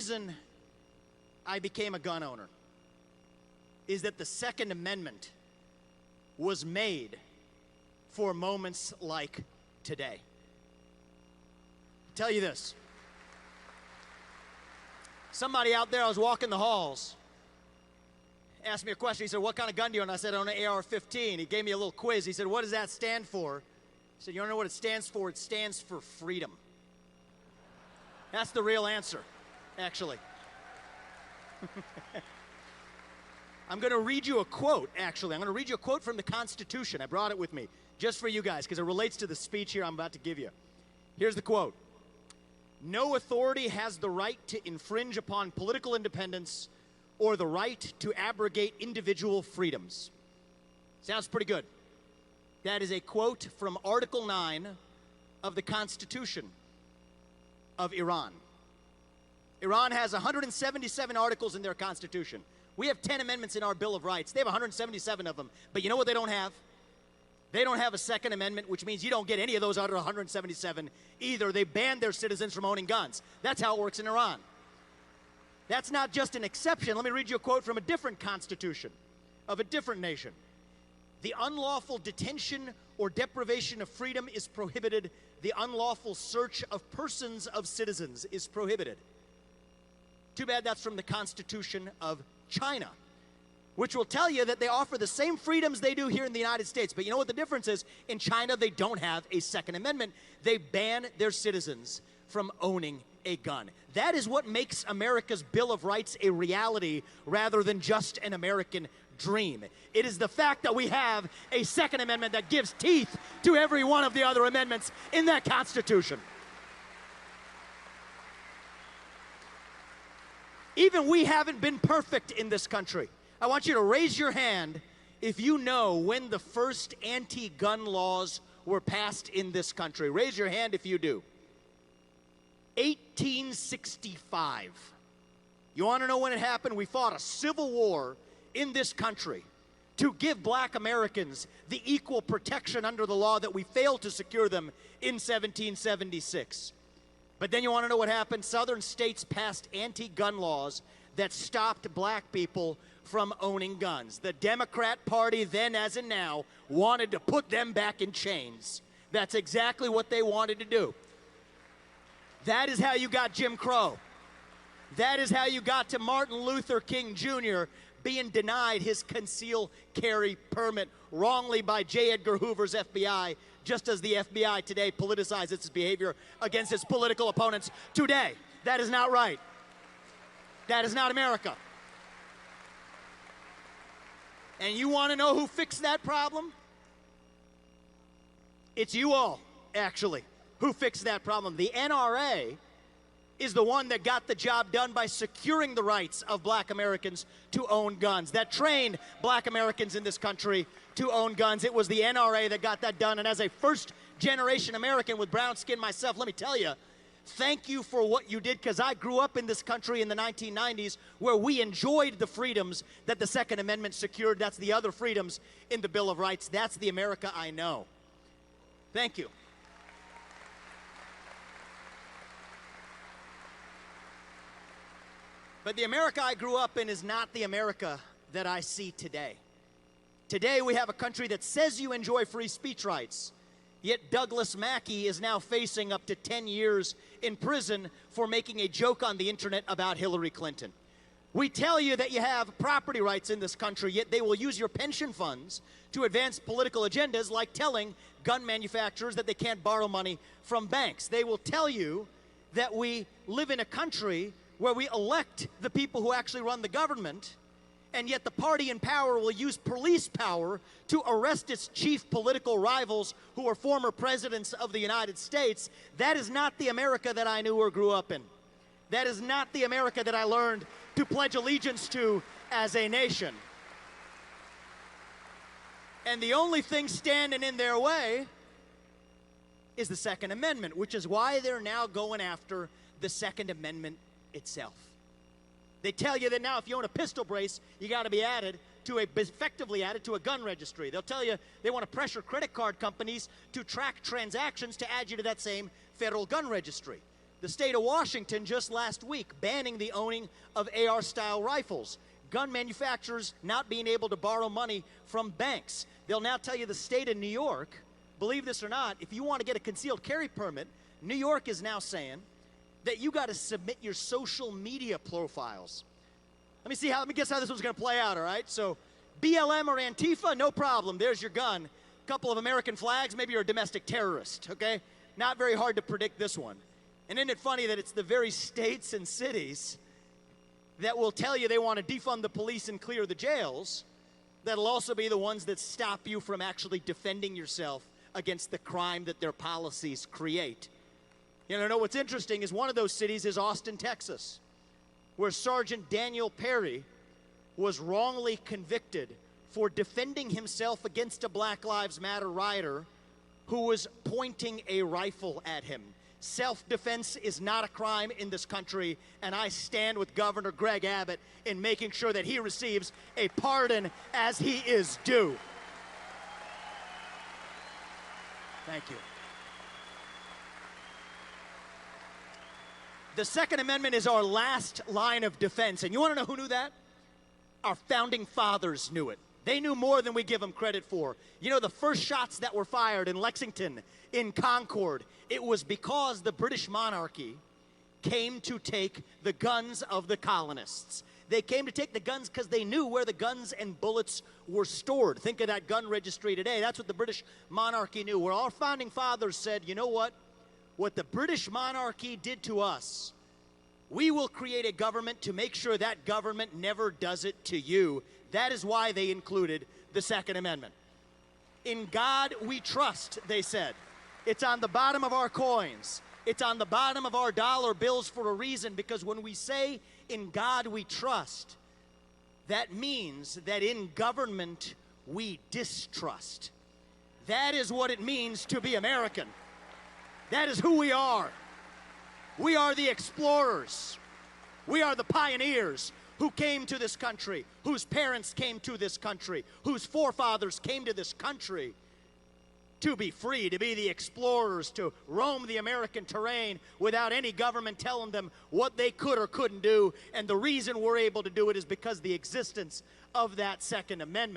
reason I became a gun owner is that the Second Amendment was made for moments like today. I'll tell you this. Somebody out there, I was walking the halls, asked me a question. He said, "What kind of gun do you own?" I said, "I own an AR-15. He gave me a little quiz. He said, "What does that stand for?" I said, "You don't know what it stands for? It stands for freedom." That's the real answer, actually. I'm going to read you a quote, actually. I'm going to read you a quote from the Constitution. I brought it with me just for you guys because it relates to the speech here I'm about to give you. Here's the quote. "No authority has the right to infringe upon political independence or the right to abrogate individual freedoms." Sounds pretty good. That is a quote from Article 9 of the Constitution of Iran. Iran has 177 articles in their Constitution. We have 10 amendments in our Bill of Rights. They have 177 of them. But you know what they don't have? They don't have a Second Amendment, which means you don't get any of those out of 177 either. They ban their citizens from owning guns. That's how it works in Iran. That's not just an exception. Let me read you a quote from a different constitution of a different nation. "The unlawful detention or deprivation of freedom is prohibited. The unlawful search of persons of citizens is prohibited." Too bad that's from the Constitution of China, which will tell you that they offer the same freedoms they do here in the United States. But you know what the difference is? In China, they don't have a Second Amendment. They ban their citizens from owning a gun. That is what makes America's Bill of Rights a reality rather than just an American dream. It is the fact that we have a Second Amendment that gives teeth to every one of the other amendments in that Constitution. Even we haven't been perfect in this country. I want you to raise your hand if you know when the first anti-gun laws were passed in this country. Raise your hand if you do. 1865. You want to know when it happened? We fought a civil war in this country to give black Americans the equal protection under the law that we failed to secure them in 1776. But then you want to know what happened? Southern states passed anti-gun laws that stopped black people from owning guns. The Democrat Party, then as in now, wanted to put them back in chains. That's exactly what they wanted to do. That is how you got Jim Crow. That is how you got to Martin Luther King Jr. being denied his concealed carry permit wrongly by J. Edgar Hoover's FBI, just as the FBI today politicizes its behavior against its political opponents today. That is not right. That is not America. And you want to know who fixed that problem? It's you all, actually, who fixed that problem. The NRA is the one that got the job done by securing the rights of black Americans to own guns, that trained black Americans in this country to own guns. It was the NRA that got that done. And as a first-generation American with brown skin myself, let me tell you, thank you for what you did, because I grew up in this country in the 1990s where we enjoyed the freedoms that the Second Amendment secured. That's the other freedoms in the Bill of Rights. That's the America I know. Thank you. But the America I grew up in is not the America that I see today. Today we have a country that says you enjoy free speech rights, yet Douglas Mackey is now facing up to 10 years in prison for making a joke on the internet about Hillary Clinton. We tell you that you have property rights in this country, yet they will use your pension funds to advance political agendas, like telling gun manufacturers that they can't borrow money from banks. They will tell you that we live in a country where we elect the people who actually run the government, and yet the party in power will use police power to arrest its chief political rivals who are former presidents of the United States. That is not the America that I knew or grew up in. That is not the America that I learned to pledge allegiance to as a nation. And the only thing standing in their way is the Second Amendment, which is why they're now going after the Second Amendment itself. They tell you that now if you own a pistol brace, you got to be effectively added to a gun registry. They'll tell you they want to pressure credit card companies to track transactions to add you to that same federal gun registry. The state of Washington just last week banning the owning of AR-style rifles. Gun manufacturers not being able to borrow money from banks. They'll now tell you the state of New York, believe this or not, if you want to get a concealed carry permit, New York is now saying that you got to submit your social media profiles. Let me guess how this one's going to play out, all right? So BLM or Antifa, no problem. There's your gun. Couple of American flags, maybe you're a domestic terrorist, okay? Not very hard to predict this one. And isn't it funny that it's the very states and cities that will tell you they want to defund the police and clear the jails that'll also be the ones that stop you from actually defending yourself against the crime that their policies create. You know what's interesting is one of those cities is Austin, Texas, where Sergeant Daniel Perry was wrongly convicted for defending himself against a Black Lives Matter rioter who was pointing a rifle at him. Self-defense is not a crime in this country, and I stand with Governor Greg Abbott in making sure that he receives a pardon as he is due. Thank you. The Second Amendment is our last line of defense, and you want to know who knew that? Our founding fathers knew it. They knew more than we give them credit for. You know, the first shots that were fired in Lexington, in Concord, it was because the British monarchy came to take the guns of the colonists. They came to take the guns because they knew where the guns and bullets were stored. Think of that gun registry today. That's what the British monarchy knew. Where our founding fathers said, you know what? What the British monarchy did to us, we will create a government to make sure that government never does it to you. That is why they included the Second Amendment. In God we trust, they said. It's on the bottom of our coins. It's on the bottom of our dollar bills for a reason, because when we say in God we trust, that means that in government we distrust. That is what it means to be American. That is who we are. We are the explorers. We are the pioneers who came to this country, whose parents came to this country, whose forefathers came to this country to be free, to be the explorers, to roam the American terrain without any government telling them what they could or couldn't do. And the reason we're able to do it is because of the existence of that Second Amendment.